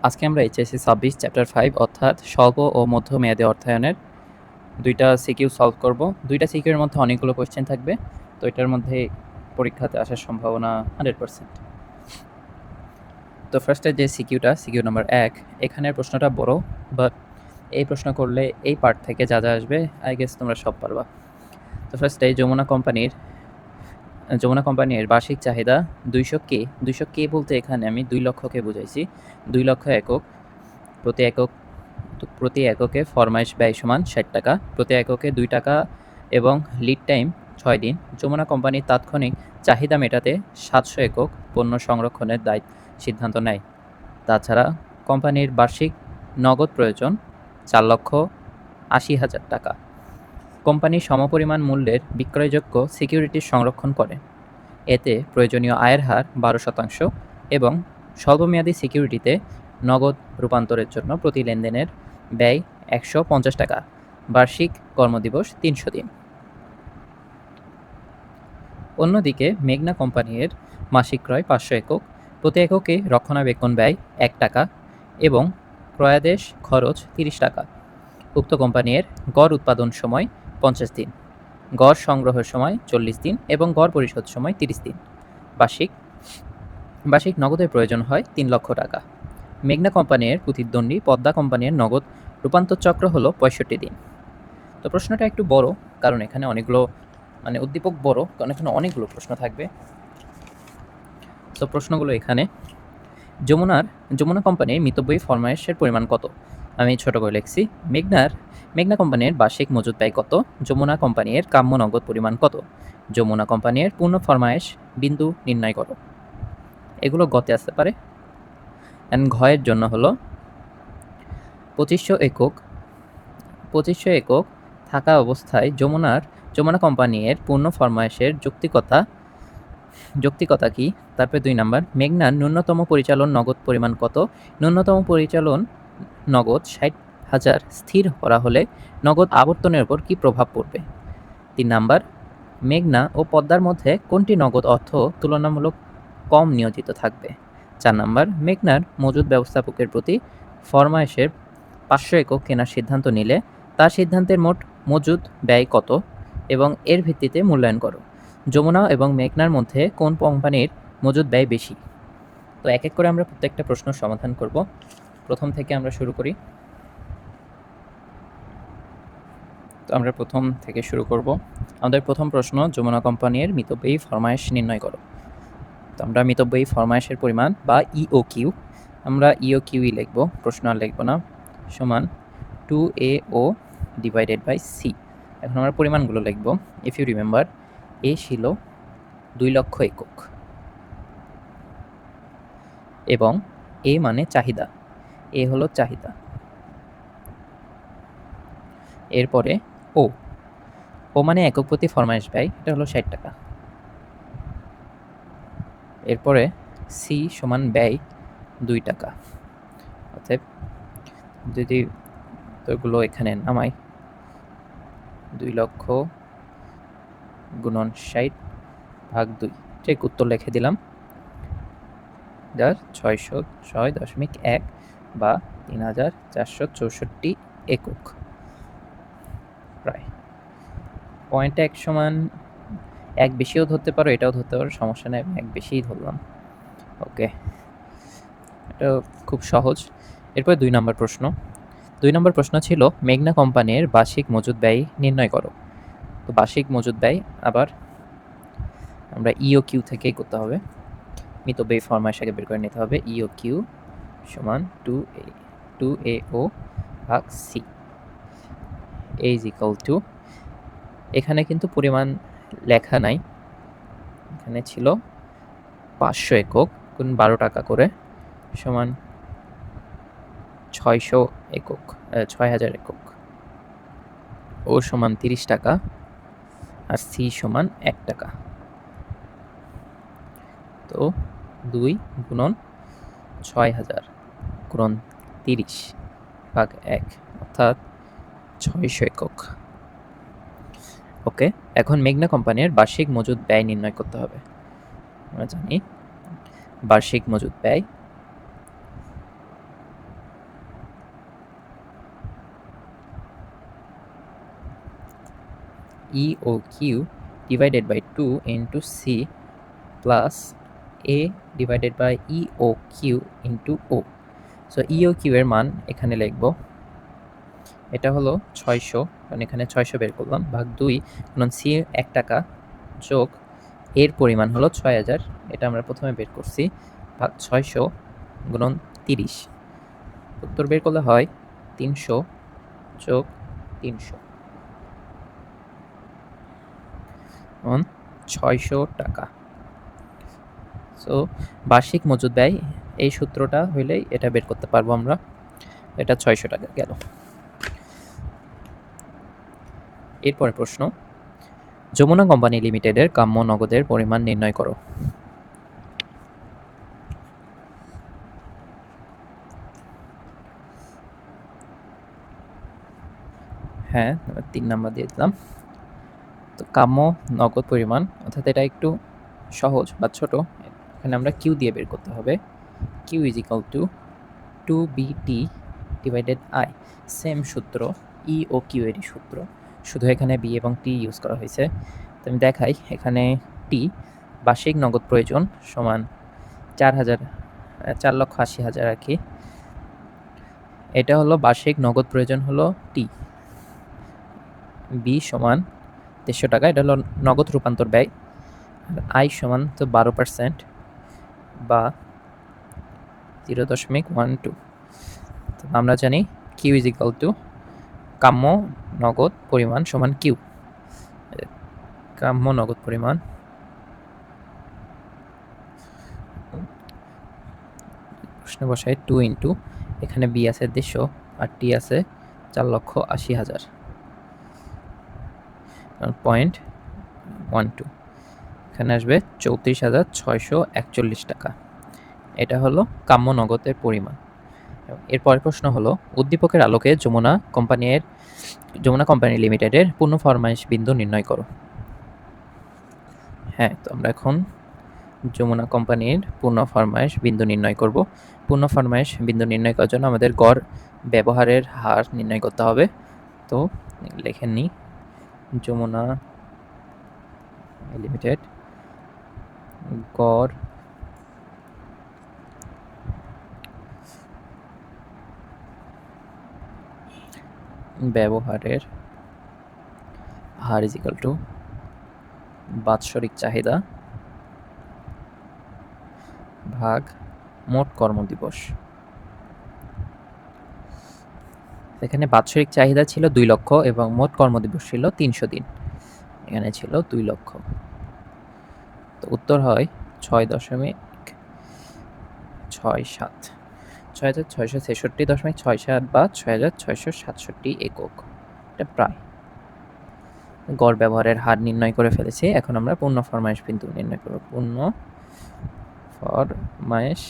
আজকে আমরা HSC ২৬ chapter 5 অর্থাৎ স্বল্প ও মধ্যমেয়াদী অর্থায়নের ২টা সিকিউ সলভ করব। ২টা সিকিউর মধ্যে অনেকগুলো কোয়েশ্চেন থাকবে, তো এটার মধ্যে পরীক্ষাতে আসার সম্ভাবনা 100%। তো ফার্স্টে যে সিকিউ নাম্বার ১, এখানের প্রশ্নটা বড়, বাট এই প্রশ্ন করলে এই পার্ট থেকে যা আসবে আই গেস তোমরা সব পারবা। তো ফার্স্টে যমুনা কোম্পানির বার্ষিক চাহিদা 200K। 200K বলতে এখানে আমি 2 লক্ষকে বুঝাইছি। 2 লক্ষ একক, প্রতি এককে ফরমাইশ ব্যয় সমান 60 টাকা, প্রতি এককে 2 টাকা এবং লিড টাইম 6 দিন। যমুনা কোম্পানির তাৎক্ষণিক চাহিদা মেটাতে 700 একক পণ্য সংরক্ষণের সিদ্ধান্ত নেয়। তাছাড়া কোম্পানির বার্ষিক নগদ প্রয়োজন 4,80,000 টাকা। কোম্পানি সমপরিমাণ মূল্যের বিক্রয়যোগ্য সিকিউরিটি সংরক্ষণ করে। এতে প্রয়োজনীয় আয়ের হার 12% এবং স্বল্পমেয়াদী সিকিউরিটিতে নগদ রূপান্তরের জন্য প্রতি লেনদেনের ব্যয় 150 টাকা, বার্ষিক কর্মদিবস 300 দিন। অন্যদিকে মেঘনা কোম্পানির মাসিক ক্রয় 500 একক, প্রতি এককে রক্ষণাবেক্ষণ ব্যয় 1 টাকা এবং ক্রয়াদেশ খরচ 30 টাকা। উক্ত কোম্পানির গড় উৎপাদন সময় 50 দিন, গড় সংগ্রহের সময় 40 দিন এবং গড় পরিশোধ সময় 30 দিন। বার্ষিক নগদের প্রয়োজন হয় 3 লক্ষ টাকা। মেঘনা কোম্পানির প্রতিদ্বন্দ্বী পদ্মা কোম্পানির নগদ রূপান্তর চক্র হলো 65 দিন। তো প্রশ্নটা একটু বড়, কারণ এখানে অনেকগুলো উদ্দীপক বড়, কারণ এখানে অনেকগুলো প্রশ্ন থাকবে। তো প্রশ্নগুলো এখানে, যমুনা কোম্পানির মিতব্যয়ী ফরমায়েশের পরিমাণ কত? আমি ছোট করে লিখছি। মেঘনা কোম্পানির বার্ষিক মজুত ব্যয় কত? যমুনা কোম্পানির কাম্য নগদ পরিমাণ কত? যমুনা কোম্পানির পূর্ণ ফরমায়েশ বিন্দু নির্ণয় করো। এগুলো গতে আসতে পারে। অ্যান্ড ঘয়ের জন্য হলো 2500 একক থাকা অবস্থায় যমুনা কোম্পানির পূর্ণ ফরমায়েশের যৌক্তিকতা কি? তারপরে 2 নাম্বার, মেঘনার ন্যূনতম পরিচালন নগদ পরিমাণ কত? ন্যূনতম পরিচালন নগদ 60,000 স্থির করা হলে নগদ আবর্তনের উপর কি প্রভাব পড়বে? 3 নাম্বার, মেঘনা ও পদ্মার মধ্যে কোনটি নগদ অর্থ তুলনামূলক কম নিয়োজিত থাকবে? 4 নাম্বার, মেঘনার মজুদ ব্যবস্থাপকের প্রতি ফরমায়েশের 500 একক কেনার সিদ্ধান্ত নিলে তার সিদ্ধান্তের মোট মজুদ ব্যয় কত এবং এর ভিত্তিতে মূল্যায়ন করো। যমুনা এবং মেঘনার মধ্যে কোন কোম্পানির মজুদ ব্যয় বেশি? তো এক এক করে আমরা প্রত্যেকটা প্রশ্ন সমাধান করব। প্রথম থেকে আমরা শুরু করি। তো আমরা প্রথম থেকে শুরু করব। আমাদের প্রথম প্রশ্ন, যমুনা কোম্পানির মিতব্যয়ী ফরমায়েশ নির্ণয় করো। তো আমরা মিতব্যয়ী ফরমায়েশের পরিমাণ বা ইওকিউ, আমরা ইওকিউই লিখব, প্রশ্ন আর লিখব না, সমান 2AO ডিভাইডেড বাই সি। এখন আমরা পরিমাণগুলো লিখব। ইফ ইউ রিমেম্বার, এ ছিল 2 লক্ষ একক এবং এ মানে চাহিদা, এ হলো চাহিদা। এরপরে ও মানে একক প্রতি ফরমায়েশ ব্যয়, এটা হলো 60 টাকা। এরপরে সি সমান ব্যয় 2 টাকা। অতএব যদি তোগুলো এখানে নামাই, 2 লক্ষ গুণন 60 ভাগ 2, ঠিক উত্তর লিখে দিলাম, যার 606.1 বা 3464 একক প্রায়। পয়েন্ট 1 সমান 1 বেশিও ধরতে পারো, এটাও ধরতে পারো, সমস্যা নেই, 1 বেশিই ধরলাম। ওকে, এটা খুব সহজ। এরপর 2 নম্বর প্রশ্ন। 2 নম্বর প্রশ্ন ছিল মেঘনা কোম্পানির বার্ষিক মজুদ ব্যয় নির্ণয় করো। তো বার্ষিক মজুদ ব্যয় আবার আমরা ইওকিউ থেকেই করতে হবে। মিতব্যয়ী ফরমায়েশ আগে বের করে নিতে হবে। ইওকিউ সমান 2AO ভাগ সি ইজ ইকুয়াল টু, এখানে কিন্তু পরিমাণ লেখা নাই, এখানে ছিল 500 একক গুণ 12 টাকা করে সমান 600 একক, 6000 একক। ও সমান 30 টাকা আর সি সমান 1 টাকা। তো 2 গুণন 6000 গুণন 30 ভাগ 1 অর্থাৎ 600 একক। ওকে, এখন মেঘনা কোম্পানির বার্ষিক মজুদ ব্যয় নির্ণয় করতে হবে। আমরা জানি বার্ষিক মজুদ ব্যয় EOQ divided by 2 into C plus A divided by EOQ into O. So EOQ এর মান এখানে লিখব, এটা হলো 600, কারণ এখানে 600 বের করলাম, ভাগ 2 গুণন C 1 টাকা যোগ এর পরিমাণ হলো 6000, এটা আমরা প্রথমে বের করছি, ভাগ 600 গুণন 30। উত্তর বের করলে হয় 300 যোগ 300 অন 600 টাকা। সো বার্ষিক মজুদ ব্যয় এই সূত্রটা হইলেই এটা বের করতে পারবো আমরা। এটা 600 টাকা গেল। এরপরে প্রশ্ন, যমুনা কোম্পানি লিমিটেডের কাম্য নগদের পরিমাণ নির্ণয় করো। হ্যাঁ, 3 নাম্বার দিয়ে দিলাম। তো কাম্য নগদ পরিমাণ, অর্থাৎ এটা একটু সহজ বা ছোট, এখানে আমরা কিউ দিয়ে বের করতে হবে। Q is equal to 2BT divided I, same সূত্র, ই ও কিউ এরই সূত্র, শুধু এখানে বি এবং টি ইউজ করা হয়েছে। তো আমি দেখাই, এখানে টি বার্ষিক নগদ প্রয়োজন সমান 4,80,000 আর কি। এটা হলো বার্ষিক নগদ প্রয়োজন হলো টি, বি সমান 300 টাকা, এটা হলো নগদ রূপান্তর ব্যয়, আর আই সমান তো 12% বা 0.12। তো আমরা জানি কিউ ইজ ইকাল টু কাম্য নগদ পরিমাণ সমান কিউ, কাম্য নগদ পরিমাণ প্রশ্ন বসাই 2 ইন্টু, এখানে বি আছে 150 আর টি আছে 4,80,000, 0.12, এখানে আসবে 34,641 টাকা। এটা হলো কাম্য নগদের পরিমাণ। এরপরের প্রশ্ন হলো, উদ্দীপকের আলোকে যমুনা কোম্পানি লিমিটেডের পূর্ণ ফরমাইশ বিন্দু নির্ণয় করো। হ্যাঁ, তো আমরা এখন যমুনা কোম্পানির পূর্ণ ফরমাইশ বিন্দু নির্ণয় করব। পূর্ণ ফরমাইশ বিন্দু নির্ণয় করার জন্য আমাদের গড় ব্যবহারের হার নির্ণয় করতে হবে। তো লিখে নিই, যমুনা লিমিটেড গড় ব্যবহারের হার ইজ ইকাল টু বাৎসরিক চাহিদা ভাগ মোট কর্মদিবস। এখানে বাৎসরিক চাহিদা ছিল 2 লক্ষ এবং মোট কর্মদিবস ছিল 300 দিন, এখানে ছিল 2 লক্ষ। তো উত্তর হয় 6.67, 6,666.67 বা 6,667 একক। এটা প্রায়। গড় ব্যবহারের হার নির্ণয় করে ফেলেছি, এখন আমরা পূর্ণ ফরমাইশ বিন্দু নির্ণয় করব। পূর্ণ ফরমাইশ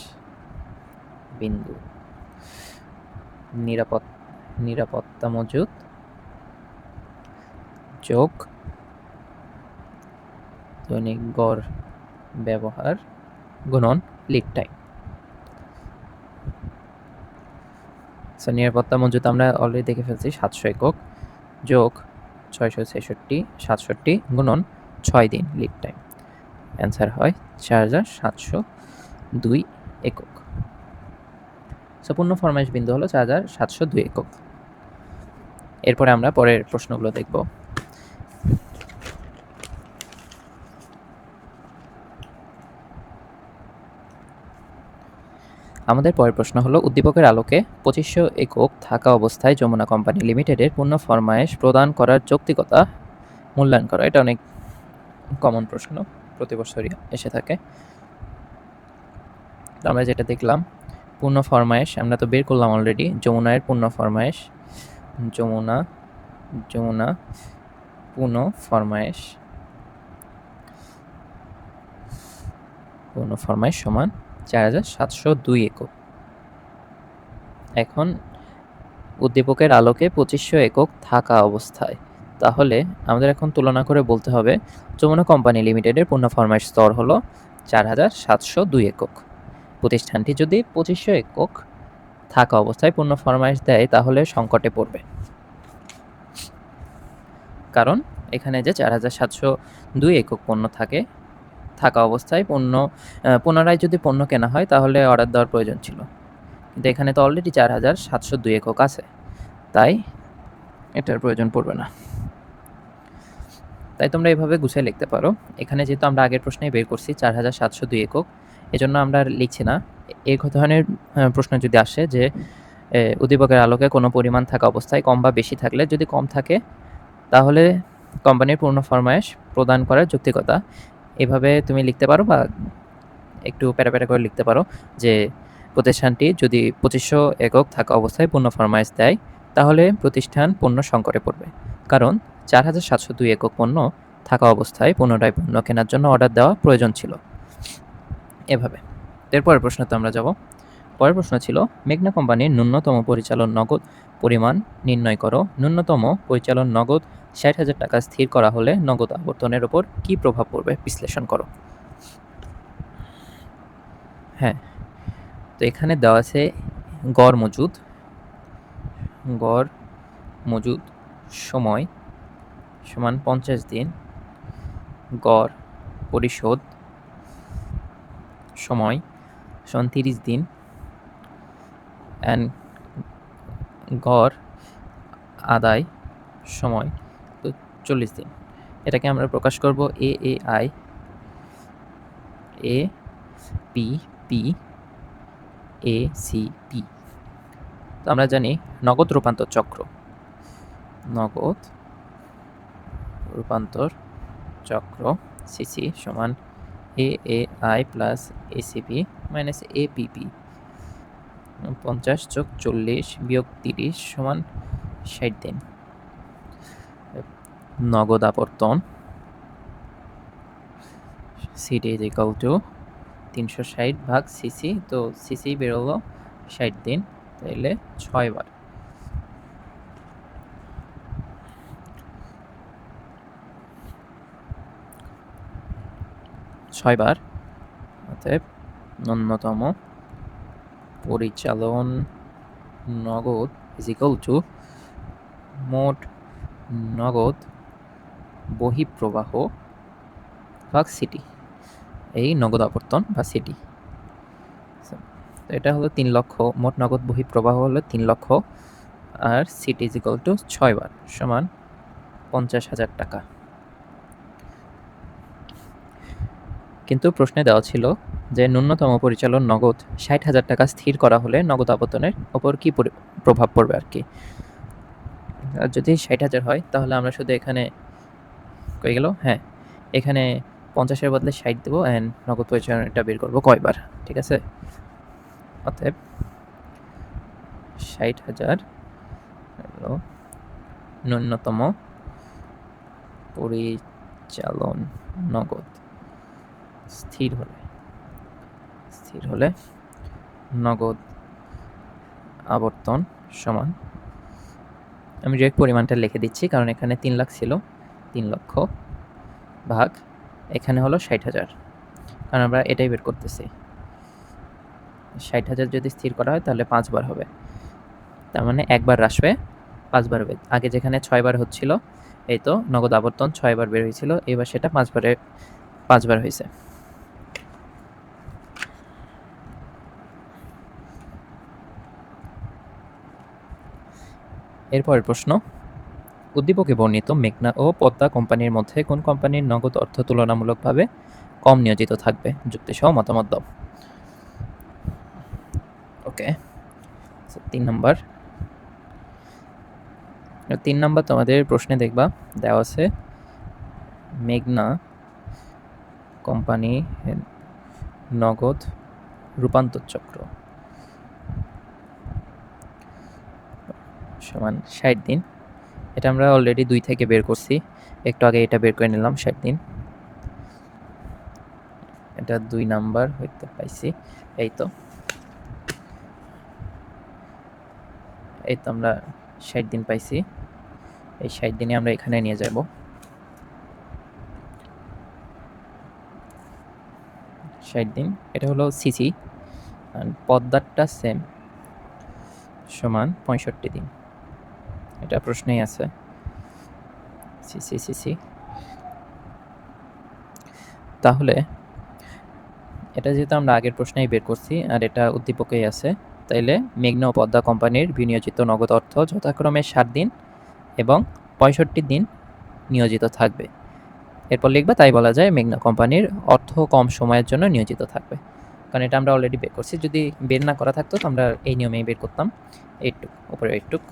বিন্দু, নিরাপত্তা মজুদ যোগ দৈনিক গড় ব্যবহার গুণন লিড টাইম। নিরাপত্তা মজুদ আমরা অলরেডি দেখে ফেলছি 700 একক যোগ 667 গুণন 6 দিন লিড টাইম, অ্যান্সার হয় 4,702 একক। পূর্ণ ফরমাইশ বিন্দু হলো 4,702 একক। এরপরে আমরা পরের প্রশ্নগুলো দেখব। আমাদের পরের প্রশ্ন হলো, উদ্দীপকের আলোকে 2500 একক থাকা অবস্থায় যমুনা কোম্পানি লিমিটেডের পূর্ণ ফরমায়েশ প্রদান করার যৌক্তিকতা মূল্যায়ন করা। এটা অনেক কমন প্রশ্ন, প্রতি বছরই এসে থাকে। আমরা যেটা দেখলাম, পূর্ণ ফরমায়েশ আমরা তো বের করলাম অলরেডি, যমুনার পূর্ণ ফরমায়েশ, যমুনা পূর্ণ ফরমায়েশ সমান 4,702 একক। এখন উদ্দীপকের আলোকে 2500 একক থাকা অবস্থায়, তাহলে আমাদের এখন তুলনা করে বলতে হবে যমুনা কোম্পানি লিমিটেডের পূর্ণ ফরমাইশ স্তর হলো 4,702 একক। প্রতিষ্ঠানটি যদি 2500 একক থাকা অবস্থায় পূর্ণ ফরমাইশ দেয় তাহলে সংকটে পড়বে, কারণ এখানে যে ৪,৭০২ একক পণ্য থাকা অবস্থায় পুনরায় যদি পণ্য কেনা হয় তাহলে অর্ডার দেওয়ার প্রয়োজন ছিল, কিন্তু এখানে তো অলরেডি ৪,৭০২ একক আছে, তাই এটার প্রয়োজন পড়বে না। তাই তোমরা এভাবে গুছিয়ে লিখতে পারো। এখানে যেহেতু আমরা আগের প্রশ্নেই বের করছি ৪,৭০২ একক, এজন্য আমরা আর লিখছি না। এই ধরনের প্রশ্ন যদি আসে যে উদ্দীপকের আলোকে কোনো পরিমাণ থাকা অবস্থায় কম বা বেশি থাকলে, যদি কম থাকে তাহলে কোম্পানির পূর্ণ ফরমায়েশ প্রদান করার যৌক্তিকতা, এভাবে তুমি লিখতে পারো, বা একটু প্যারা করে লিখতে পারো যে প্রতিষ্ঠানটি যদি ২৫০০ একক থাকা অবস্থায় পূর্ণ ফরমায়েশ দেয় তাহলে প্রতিষ্ঠান পণ্য সংকটে পড়বে, কারণ ৪,৭০২ একক পণ্য থাকা অবস্থায় পুনরায় পণ্য কেনার জন্য অর্ডার দেওয়া প্রয়োজন ছিল। এভাবে এরপরের প্রশ্নতে আমরা যাব। পরের প্রশ্ন ছিল, মেঘনা কোম্পানির ন্যূনতম পরিচালন নগদ পরিমাণ নির্ণয় করো। ন্যূনতম পরিচালন নগদ ৬০,০০০ টাকা স্থির করা হলে নগদ আবর্তনের উপর কী প্রভাব পড়বে বিশ্লেষণ করো। হ্যাঁ, তো এখানে দেওয়া আছে গড় মজুদ সময় সমান ৫০ দিন, গড় পরিশোধ সময় সমান ৩০ দিন, অ্যান্ড গড় আদায় সময় তো ৪০ দিন। এটাকে আমরা প্রকাশ করব AAI APP ACP। তো আমরা জানি নগদ রূপান্তর চক্র CC সমান AAI plus ACP minus APP, ৫০ যোগ ৪০ বিয়োগ ৩০ সমান ৬০ দিন। নগদ আবর্তন CD ইজ ইকুয়াল টু ৩৬০ ভাগ CC, তো CC বেরোলো ৬০ দিন, তাইলে ৬ বার। অতএব ন্যূনতম পরিচালন নগদ ইজ ইকুয়াল টু মোট নগদ বহিঃপ্রবাহ ভাগ সিটি, এই নগদ আবর্তন বা সিটি। এটা হলো ৩ লক্ষ, মোট নগদ বহিঃপ্রবাহ হলো ৩ লক্ষ, আর সিটি ইজ ইকুয়াল টু ৬ বার সমান ৫০,০০০ টাকা। কিন্তু প্রশ্নে দেওয়া ছিল যে ন্যূনতম পরিচালন নগদ ৬০,০০০ টাকা স্থির করা হলে নগদ আবর্তনের ওপর কী প্রভাব পড়বে আর কি। আর যদি ৬০,০০০ হয় তাহলে আমরা শুধু এখানে কই গেল, হ্যাঁ এখানে ৫০-এর বদলে ৬০ দেবো, অ্যান্ড নগদ পরিচালনটা বের করবো কয়বার, ঠিক আছে। অতএব ৬০,০০০ হলো ন্যূনতম পরিচালন নগদ স্থির হলে নগদ আবর্তন সমান, আমি ডিরেক্ট পরিমাণটা লিখে দিচ্ছি কারণ এখানে ৩ লাখ ছিল, ৩ লক্ষ ভাগ এখানে হলো ৬০,০০০, কারণ আমরা এটাই বের করতেছি। ৬০,০০০ যদি স্থির করা হয় তাহলে ৫ বার হবে, তার মানে একবার হ্রাস হয়ে ৫ বার হবে। আগে যেখানে ৬ বার হচ্ছিল, এই তো নগদ আবর্তন ৬ বার বের হয়েছিল, এবার সেটা ৫ বার হয়েছে। এরপরের প্রশ্ন, উদ্দীপকে বর্ণিত মেঘনা ও পদ্মা কোম্পানির মধ্যে কোন কোম্পানির নগদ অর্থ তুলনামূলকভাবে কম নিয়োজিত থাকবে, যুক্তিসহ মতামত দাও। ওকে, ৩ নাম্বার তোমাদের প্রশ্নে দেখবা দেওয়া আছে মেঘনা কোম্পানি নগদ রূপান্তর চক্র সমান ৬০ দিন। এটা আমরা অলরেডি ২ থেকে বের করছি, একটু আগে এটা বের করে নিলাম ৬০ দিন। এটা ২ নাম্বার হইতে পাইছি, এই তো আমরা ৬০ দিন পাইছি, এই ৬০ দিনে আমরা এখানে নিয়ে যাব। ৬০ দিন, এটা হলো সিসি, পদ্মারটা সেম সমান ৬৫ দিন, এটা প্রশ্নেই আছে। সি সি সি সি তাহলে এটা যেহেতু আমরা আগের প্রশ্নেই বের করছি আর এটা উদ্দীপকেই আছে, তাইলে মেঘনা ও পদ্মা কোম্পানির বিনিয়োজিত নগদ অর্থ যথাক্রমে 60 দিন এবং 65 দিন নিয়োজিত থাকবে। এরপর লিখবা তাই বলা যায় মেঘনা কোম্পানির অর্থ কম সময়ের জন্য নিয়োজিত থাকবে, কারণ এটা আমরা অলরেডি বের করছি। যদি বের না করা থাকতো তো আমরা এই নিয়মেই বের করতাম। এইটুক উপরে এইটুক।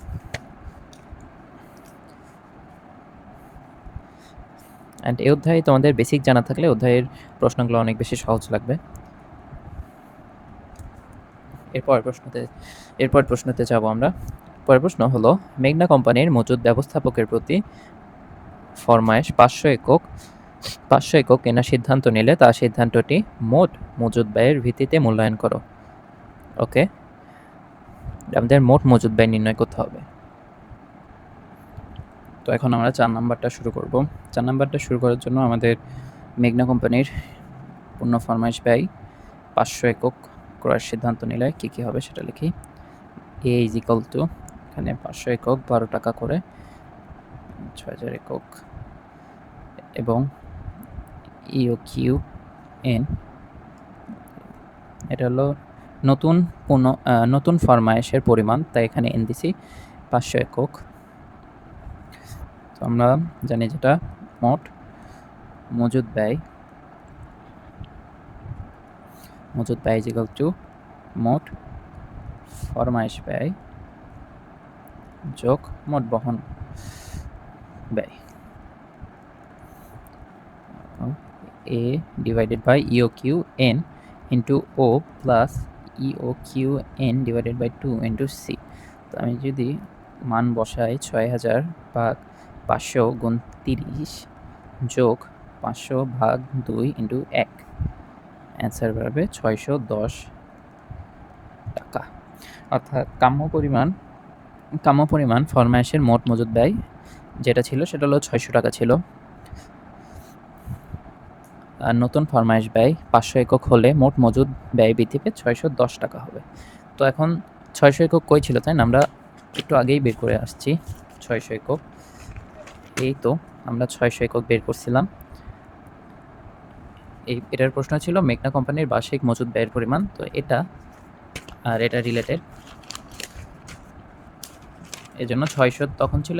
অ্যান্ড এই অধ্যায়ে তোমাদের বেসিক জানা থাকলে অধ্যায়ের প্রশ্নগুলো অনেক বেশি সহজ লাগবে। এরপর প্রশ্নতে যাব আমরা। পরের প্রশ্ন হলো মেঘনা কোম্পানির মজুদ ব্যবস্থাপকের প্রতি ফরমায়েশ 500 একক কেনার সিদ্ধান্ত নিলে তার সিদ্ধান্তটি মোট মজুদ ব্যয়ের ভিত্তিতে মূল্যায়ন করো। ওকে, আমাদের মোট মজুদ ব্যয় নির্ণয় করতে হবে। তো এখন আমরা 4 নাম্বারটা শুরু করব। 4 নাম্বারটা শুরু করার জন্য আমাদের মেঘনা কোম্পানির পূর্ণ ফরমায়েশ ব্যয় 500 একক ক্রয়ের সিদ্ধান্ত নিলে কী হবে সেটা লিখি। এ ইজ ইকাল টু, এখানে 500 একক 12 টাকা করে, 6000 একক, এবং ইও এন, এটা হলো নতুন ফরমায়েশের পরিমাণ, তাই এখানে এন দিছি 500 একক। তো আমরা জানি যেটা মোট মজুদ ব্যয় ইজ ইকাল টু মোট ফরমায়েশ ব্যয় যোগ মোট বহন ব্যয়, A divided by E O N into O plus E O N divided by 2 into C. তো আমি যদি মান বসাই 6000 ভাগ 500 গুণ 30 যোগ 500 ভাগ 2 ইন্টু 1, অ্যান্সার বেরোবে 610 টাকা। অর্থাৎ কাম্য পরিমাণ ফরমায়েশের মোট মজুদ ব্যয় যেটা ছিল সেটা হলো 600 টাকা ছিল, আর নতুন ফরমায়েশ ব্যয় 500 একক হলে মোট মজুদ ব্যয় বৃদ্ধি পেয়ে 610 টাকা হবে। তো এখন 600 একক কই ছিল, তাই না? আমরা একটু আগেই বের করে আসছি 600 একক। এই তো আমরা 600 একক বের করছিলাম। এটার প্রশ্ন ছিল মেঘনা কোম্পানির বার্ষিক মজুদ ব্যয়ের পরিমাণ। তো এটা আর এটা রিলেটেড, এই জন্য 600 তখন ছিল,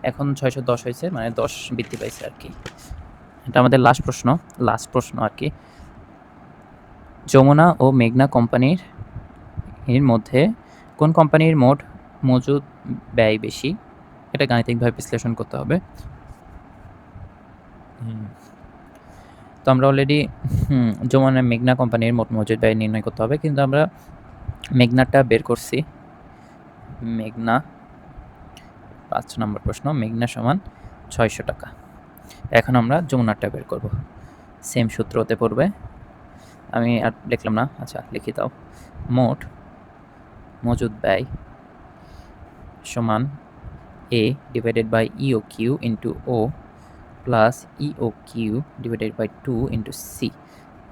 এখন 610 হয়েছে, মানে 10 বৃদ্ধি পাইছে আর কি। এটা আমাদের লাস্ট প্রশ্ন আর কি। যমুনা ও মেঘনা কোম্পানির মধ্যে কোন কোম্পানির মোট মজুদ ব্যয় বেশি? এটা গাণিতিকভাবে বিশ্লেষণ করতে হবে। তো আমরা অলরেডি যমুনা মেঘনা কোম্পানির মোট মজুদ ব্যয় নির্ণয় করতে হবে, কিন্তু আমরা মেঘনাটা বের করছি। মেঘনা 5 নম্বর প্রশ্ন, মেঘনা সমান 600 টাকা। এখন আমরা যমুনাটা বের করব। সেম সূত্র হতে পড়বে, আমি আর লিখলাম না, আচ্ছা লিখি দাও। মোট মজুদ ব্যয় সমান এ ডিভাইডেড বাই ইও ইন্টু ও প্লাস ইও ডিভাইডেড বাই 2 ইন্টু সি।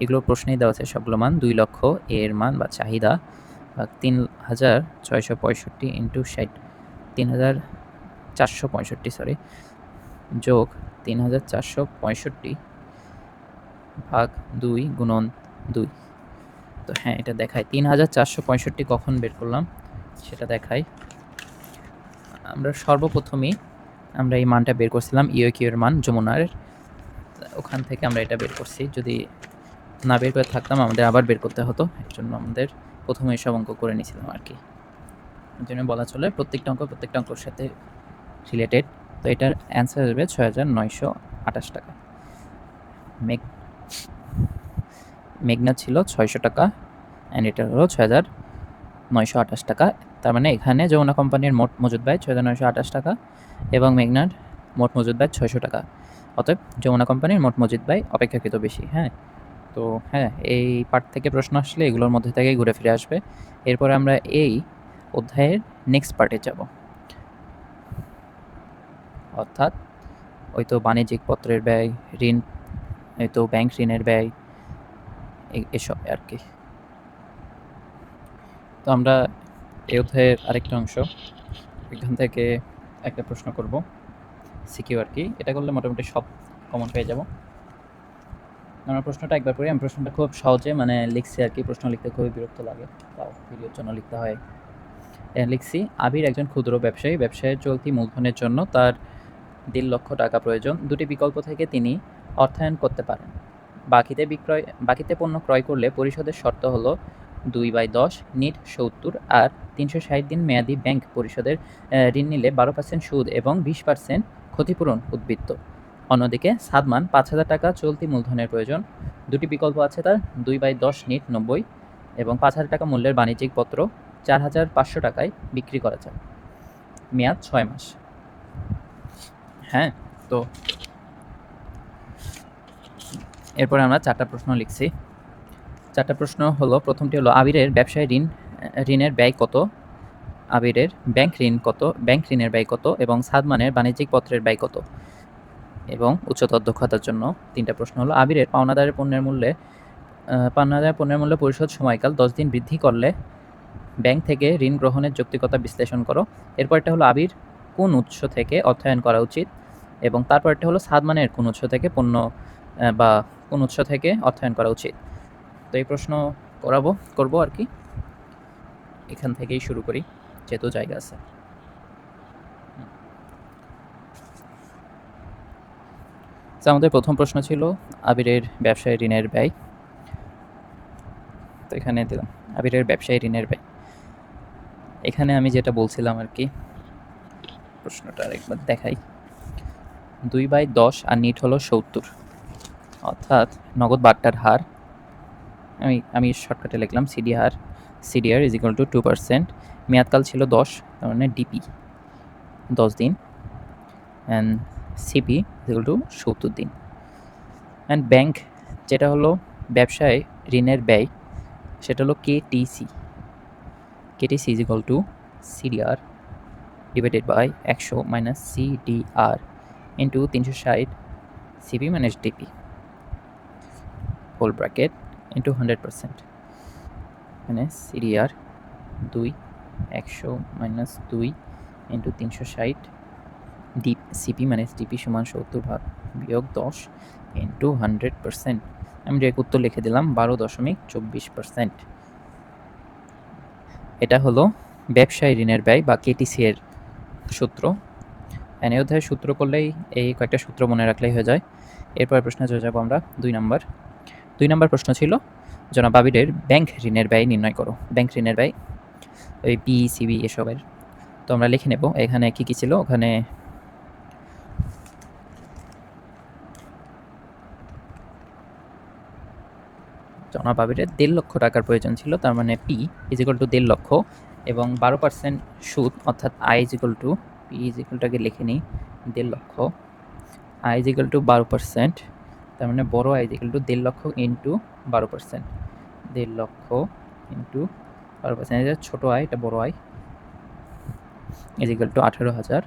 এগুলো প্রশ্নেই দেওয়া আছে সবগুলো মান। 2 লক্ষ এর মান বা চাহিদা 3665 ইন্টু 60, 3465 যোগ 3465 ভাগ 2 গুণন 2। তো হ্যাঁ, এটা দেখায় 3465 কখন বের করলাম সেটা দেখাই। আমরা সর্বপ্রথমেই আমরা এই মানটা বের করছিলাম ইও এর মান যমুনার, ওখান থেকে আমরা এটা বের করছি। যদি না বের করে থাকতাম আমাদের আবার বের করতে হতো, এর জন্য আমাদের প্রথমে সব অঙ্ক করে নিয়েছিলাম আর কি। এর জন্য বলা চলে প্রত্যেকটা অঙ্কর সাথে রিলেটেড। তো এটার অ্যান্সার আসবে 6928 টাকা। মেঘনা ছিল 600 টাকা অ্যান্ড এটা হলো 6928 টাকা। তার মানে এখানে যমুনা কোম্পানির মোট মজুদ ব্যয় 6928 টাকা এবং মেঘনার মোট মজুদ ব্যয় 600 টাকা। অতএব যমুনা কোম্পানির মোট মজুদ ব্যয় অপেক্ষাকৃত বেশি। হ্যাঁ, তো হ্যাঁ, এই পার্ট থেকে প্রশ্ন আসলে এগুলোর মধ্যে থেকেই ঘুরে ফিরে আসবে। এরপরে আমরা এই অধ্যায়ের নেক্সট পার্টে যাব, অর্থাৎ ওই তো বাণিজ্যিক পত্রের ব্যয়, ঋণ, এই তো ব্যাংক ঋণের ব্যয়, এসব আর কি। তো আমরা এই অধ্যায়ের আরেকটা অংশ, এখান থেকে একটা প্রশ্ন করব। সিকিউ আর কি। এটা করলে মোটামুটি সব কমন পেয়ে যাব। আমরা প্রশ্নটা একবার পড়ি। আমি প্রশ্নটা খুব সহজে মানে লিখছি আর কি। প্রশ্ন লিখতে খুবই বিরক্ত লাগে, তাও ভিডিওর জন্য লিখতে হয়। লিখছি, আবির একজন ক্ষুদ্র ব্যবসায়ী। ব্যবসায়ের চলতি মূলধনের জন্য তার 1.5 লক্ষ টাকা প্রয়োজন। দুটি বিকল্প থেকে তিনি অর্থায়ন করতে পারেন। বাকিতে পণ্য ক্রয় করলে পরিশোধের শর্ত হলো 2/10 নিট 70 আর 360 দিন মেয়াদি ব্যাংক পরিশোধের ঋণ নিলে 12% সুদ এবং 20% ক্ষতিপূরণ উদ্বৃত্ত। অন্যদিকে সাদমান 5,000 টাকা চলতি মূলধনের প্রয়োজন। দুটি বিকল্প আছে তার, 2/10 নিট 90 এবং 5,000 টাকা মূল্যের বাণিজ্যিক পত্র 4,500 টাকায় বিক্রি করা যায়। মেয়াদ 6 মাস। হ্যাঁ, তো এরপরে আমরা 4টা প্রশ্ন লিখছি। 4টা প্রশ্ন হলো, প্রথমটি হলো আবিরের ব্যবসায় ঋণের ব্যয় কত, আবিরের ব্যাংক ঋণের ব্যয় কত এবং সাদমানের বাণিজ্যিক পত্রের ব্যয় কত। এবং উচ্চতর দক্ষতার জন্য 3টা প্রশ্ন হলো, আবিরের পাওনাদারের পণ্যের মূল্য পরিশোধ সময়কাল 10 দিন বৃদ্ধি করলে ব্যাংক থেকে ঋণ গ্রহণের যৌক্তিকতা বিশ্লেষণ করো। এরপরটা হলো আবির কোন উৎস থেকে অর্থায়ন করা উচিত, এবং তারপরটা হলো সাদমানের কোন উৎস থেকে অর্থায়ন করা উচিত। তো এই প্রশ্ন করব আর কি। এখান থেকেই শুরু করি, যেহেতু জায়গা আছে। আমাদের প্রথম প্রশ্ন ছিল আবিরের ব্যবসায় ঋণের ব্যয়। তো এখানে দিলাম আবিরের ব্যবসায় ঋণের ব্যয়। এখানে আমি যেটা বলছিলাম আর কি, প্রশ্নটা আরেকবার দেখাই। 2/10 আর নিট হলো 70, অর্থাৎ নগদ বাট্টার হার। আমি শর্টকাটে লিখলাম সিডিআর ইজ ইকুয়াল টু 2%। মেয়াদকাল ছিল 10, তার মানে ডিপি 10 দিন, and CP is equal two 70 দিন। অ্যান্ড ব্যাংক যেটা হলো ব্যবসায় ঋণের ব্যয়, সেটা হলো KTC is equal to CDR divided by 100 minus CDR into 360 CP minus DP whole bracket into 100%, মানে CDR 2 100 minus 2 into 360 CP minus DP সমান 70 ভাগ বিয়োগ 10 ইন্টু 100%। আমি ডিরেক্ট উত্তর লিখে দিলাম 12.24%। এটা হলো ব্যবসায় ঋণের ব্যয় বা কেটিসি এর সূত্র। এই অধ্যায়ের সূত্র করলেই এই কয়েকটা সূত্র মনে রাখলেই হয়ে যায়। এরপর প্রশ্নে চলে যাবো আমরা 2 নাম্বার প্রশ্ন ছিল, জনাব আবিরের ব্যাংক ঋণের ব্যয় নির্ণয় করো। ব্যাংক ঋণের ব্যয় ওই পিসিবি এসবের। তো আমরা লিখে নেব এখানে কি কি ছিল। ওখানে জনাব আবিরের 1.5 লক্ষ টাকার প্রয়োজন ছিল, তার মানে পি ইজ ইকুয়াল টু 1.5 লক্ষ এবং 12% সুদ, অর্থাৎ I is equal to P is ইকুয়ালটাকে লিখে নিই 1.5 লক্ষ, আই ইজ ইকুয়াল টু 12%, তার মানে বড় আই ইজ ইকুয়াল টু 1.5 লক্ষ ইন্টু 12%, 1.5 লক্ষ ইন্টু 12%, এটা ছোটো আই, এটা বড় আই, ইজ ইকুয়াল টু 18,000।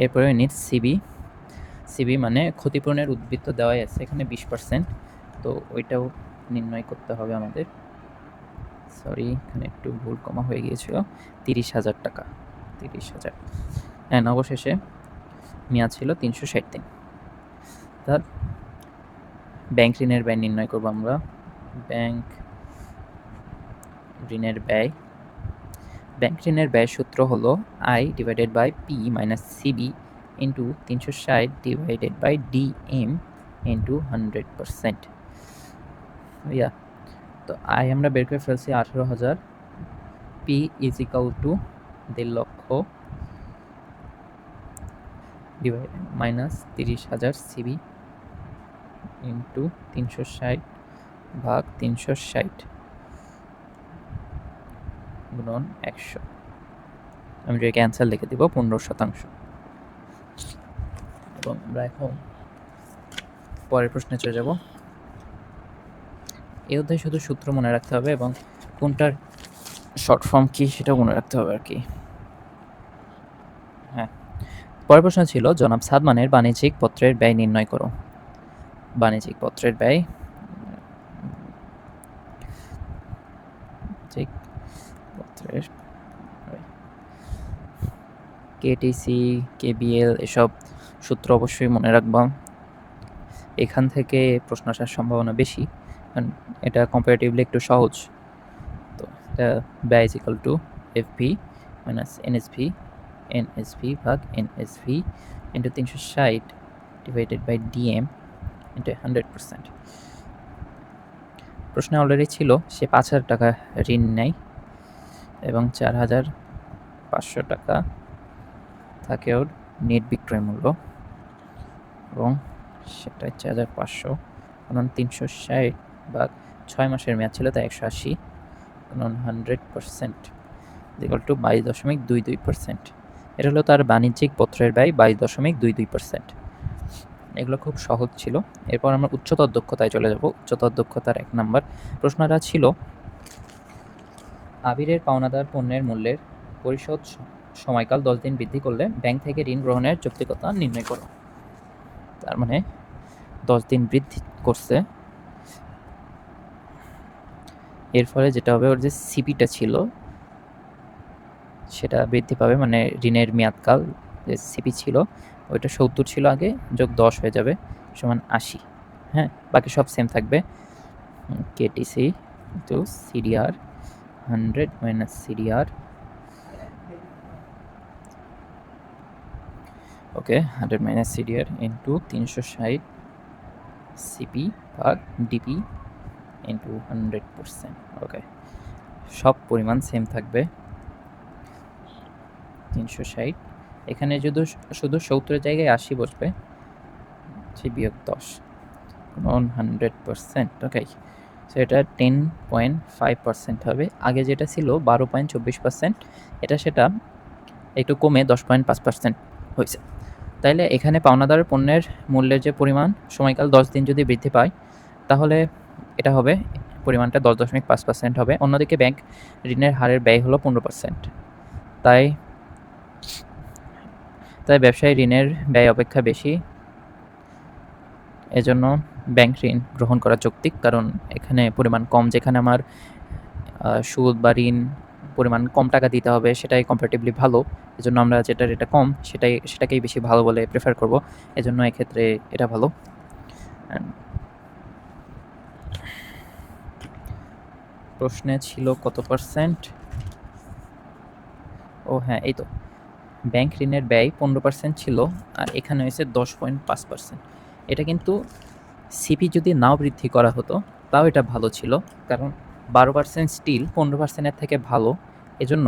এরপরে নিট সিবি মানে ক্ষতিপূরণের উদ্বৃত্ত দেওয়াই আছে এখানে 20%, তো ওইটাও নির্ণয় করতে হবে আমাদের। সরি, এখানে একটু ভুল কমা হয়ে গিয়েছিল, 30,000 টাকা, 30,000। অ্যান্ড অবশেষে মেয়াদ ছিল 360 দিন। তার ব্যাংক ঋণের ব্যয় নির্ণয় করবো আমরা। ব্যাংক ঋণের ব্যয় সূত্র হলো I divided by P minus CB into 360 divided by DM into 100%। তো আই আমরা বের করে ফেলছি 18,000, পি ইজ ইকাল টু 1.5 লক্ষ ডিভাইড মাইনাস 30,000 সিবি ইন্টু 360 ভাগ 360 গুণন 100। আমি যে ক্যান্সেল লিখে দিব 15%। এবং আমরা এখন পরের প্রশ্নে চলে যাব। এই অধ্যায়ে শুধু সূত্র মনে রাখতে হবে এবং কোনটার শর্ট ফর্ম কি সেটাও মনে রাখতে হবে আর কি। হ্যাঁ, পরের প্রশ্ন ছিল, জনাব সাদমানের বাণিজ্যিক পত্রের ব্যয় নির্ণয় করো। বাণিজ্যিক পত্রের ব্যয়, কেটিসি, কেবিএল এসব সূত্র অবশ্যই মনে রাখবা। এখান থেকে প্রশ্ন আসার সম্ভাবনা বেশি, কারণ এটা কম্পারেটিভলি একটু সহজ। তো এটা ব্যয় is equal to FV minus NSV, NSV ভাগ NSV into 360 divided by DM into 100%। প্রশ্নে অলরেডি ছিল সে 5,000 টাকা ঋণ নেয় এবং 4,500 টাকা থাকে ওর নেট বিক্রয় মূল্য, এবং সেটা 4,500 কারণ 360 ভাগ 6 মাসের মেয়াদ ছিল, তাই 180 কারণ 100% ইকুয়াল টু 22.22%। এটা হলো তার বাণিজ্যিক পত্রের ব্যয় 22.22%। এগুলো খুব সহজ ছিল। এরপর আমরা উচ্চতর দক্ষতায় চলে যাব। উচ্চতর দক্ষতার 1 নাম্বার প্রশ্নটা ছিল আবিরের পাওনাদার পণ্যের মূল্যের পরিশোধ সময়কাল 10 দিন বৃদ্ধি করলে ব্যাংক থেকে ঋণ গ্রহণের যৌক্তিকতা নির্ণয় করো। তার মানে 10 দিন বৃদ্ধি করছে, এর ফলে যেটা হবে ওর যে সিপিটা ছিল সেটা বৃদ্ধি পাবে, মানে ঋণের মেয়াদকাল যে সিপি ছিল ওইটা 70 ছিল আগে, যোগ 10 হয়ে যাবে সমান 80। হ্যাঁ, বাকি সব সেম থাকবে। KTC to CDR 100 minus CDR, okay 100 minus CDR into 360 CP ভাগ ডিপি ইন্টু 100%। ওকে, সব পরিমাণ সেম থাকবে 360। এখানে যদি শুধু 70-এর জায়গায় 80 বসবে, বিয়োগ 10 গুণন 100%। ওকে, সো এটা 10.5% হবে। আগে যেটা ছিল 12.24%, এটা সেটা একটু কমে 10.5% হয়েছে। তাইলে এখানে পাওনাদার পণ্যের মূল্যের যে পরিমাণ সময়কাল 10 দিন যদি বৃদ্ধি পায়, তাহলে এটা হবে পরিমাণটা 10.5% হবে। অন্যদিকে ব্যাংক ঋণের হারের ব্যয় হলো 15%। তাই ব্যবসায়ী ঋণের ব্যয় অপেক্ষা বেশি, এজন্য ব্যাংক ঋণ গ্রহণ করা যৌক্তিক, কারণ এখানে পরিমাণ কম। যেখানে আমার সুদ বা ঋণ পরিমাণ কম টাকা দিতে হবে সেটাই কম্পারেটিভলি ভালো, এজন্য আমরা যেটার এটা কম সেটাকেই বেশি ভালো বলে প্রেফার করব, এজন্য এক্ষেত্রে এটা ভালো। প্রশ্নে ছিল কত পার্সেন্ট? ও হ্যাঁ, এই তো ব্যাংক ঋণের ব্যয় 15% ছিল, আর এখানে হয়েছে 10.5%। এটা কিন্তু সিপি যদি নাও বৃদ্ধি করা হতো তাও এটা ভালো ছিল, কারণ 12% স্টিল 15%-এর থেকে ভালো, এজন্য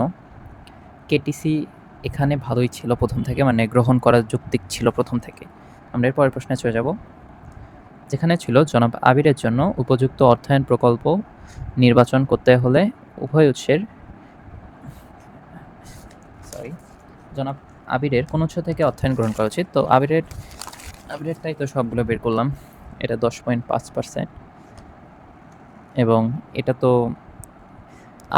কেটিসি এখানে ভালোই ছিল প্রথম থেকে, মানে গ্রহণ করা যৌক্তিক ছিল প্রথম থেকে। আমরা এর পরের প্রশ্নে চলে যাব, যেখানে ছিল জনাব আবিরের জন্য উপযুক্ত অর্থায়ন প্রকল্প নির্বাচন করতে হলে উভয় উৎসের জনাব আবিরের কোন উৎস থেকে অর্থায়ন গ্রহণ করা উচিত। তো আবিরেরটাই তো সবগুলো বের করলাম। এটা 10.5%, এবং এটা তো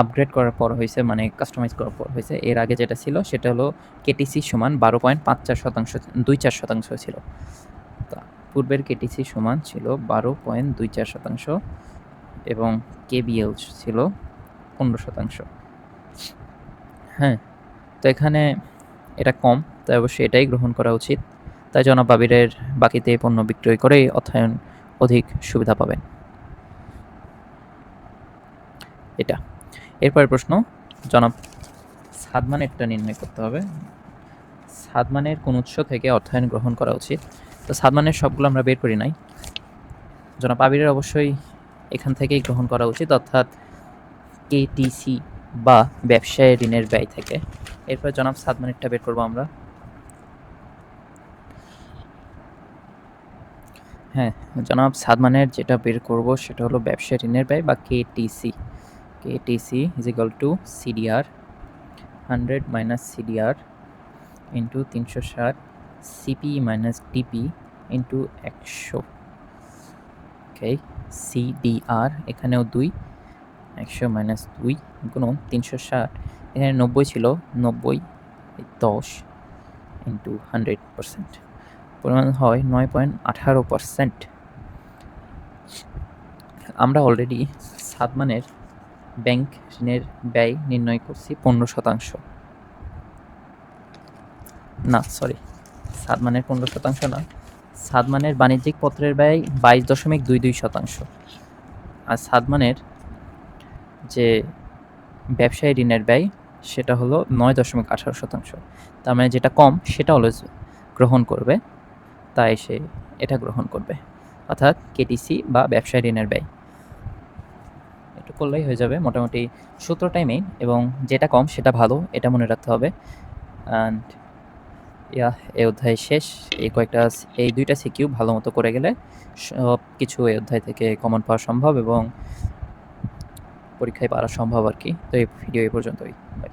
আপগ্রেড করার পর হয়েছে, মানে কাস্টমাইজ করার পর হয়েছে। এর আগে যেটা ছিল সেটা হলো কেটিসি সমান 12.54% ছিল। তা পূর্বের কেটিসি সমান ছিল 12.24%, এবং কেবিএল ছিল 15%। হ্যাঁ, তো এখানে এটা কম, তাই অবশ্যই এটাই গ্রহণ করা উচিত। তাই জনাব আবিরের বাকিতে পণ্য বিক্রয় করেই অর্থায়ন অধিক সুবিধা পাবেন। এটা এরপরের প্রশ্ন, জনাব সাদমানেরটা নির্ণয় করতে হবে। সাদমানের কোন উৎস থেকে অর্থায়ন গ্রহণ করা উচিত? তো সাদমানের সবগুলো আমরা বের করি নাই, জনাব আবিরের অবশ্যই এখান থেকেই গ্রহণ করা উচিত, অর্থাৎ কেটিসি বা ব্যবসায় ঋণের ব্যয় থেকে। এরপর জনাব সাদমানেরটা বের করবো আমরা। হ্যাঁ, জনাব সাদমানের যেটা বের করব সেটা হলো ব্যবসায় ঋণের ব্যয় বা KTC. KTC is equal to CDR 100 minus CDR into 360 CP minus DP into 100। Okay, CDR এখানেও 2, 100 মাইনাস 2 গুণন 360, এখানে 90 ছিল, 90 10 ইন্টু 100%, পরিমাণ হয় 9.18%। আমরা অলরেডি সাদমানের ব্যাংক ঋণের ব্যয় নির্ণয় করছি 15%। না সরি, সাদমানের 15% না, সাদমানের বাণিজ্যিক পত্রের ব্যয় 22.22%, আর সাদমানের যে ব্যবসায়ী ঋণের ব্যয় সেটা হলো 9.18%। তার মানে যেটা কম সেটা অলওয়েজ গ্রহণ করবে, তাই সে এটা গ্রহণ করবে, অর্থাৎ কেটিসি বা ব্যবসায়ী ঋণের ব্যয়। একটু করলেই হয়ে যাবে, মোটামুটি সূত্রটাই মেইন, এবং যেটা কম সেটা ভালো, এটা মনে রাখতে হবে। অ্যান্ড এই অধ্যায় শেষ। এই 2টা সিকিউ ভালো মতো করে গেলে সব কিছু এই অধ্যায় থেকে কমন পাওয়া সম্ভব এবং পরীক্ষায় পারা সম্ভব আর কি। তো এই ভিডিও এই পর্যন্তই। বাই।